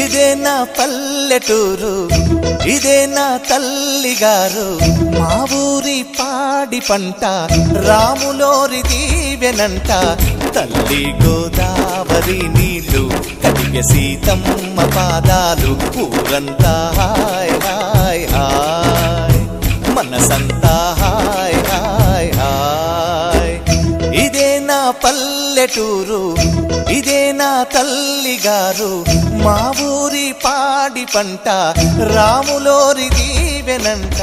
ఇదే నా పల్లెటూరు, ఇదే నా తల్లిగారు, మా ఊరి పాడి పంట రాములోరి దీవెనంట. తల్లి గోదావరి నీళ్ళు కడిగ సీతమ్మ పాదాలు, ఊరంతా హాయ్ హాయ్ హాయ్, మనసంతా హాయ్ హాయ్ హాయ్. ఇదే నా పల్లెటూరు, ఇదే నా తల్లిగారు, మా ఊరి పాడి పంట రాములోరి దీవెనంట.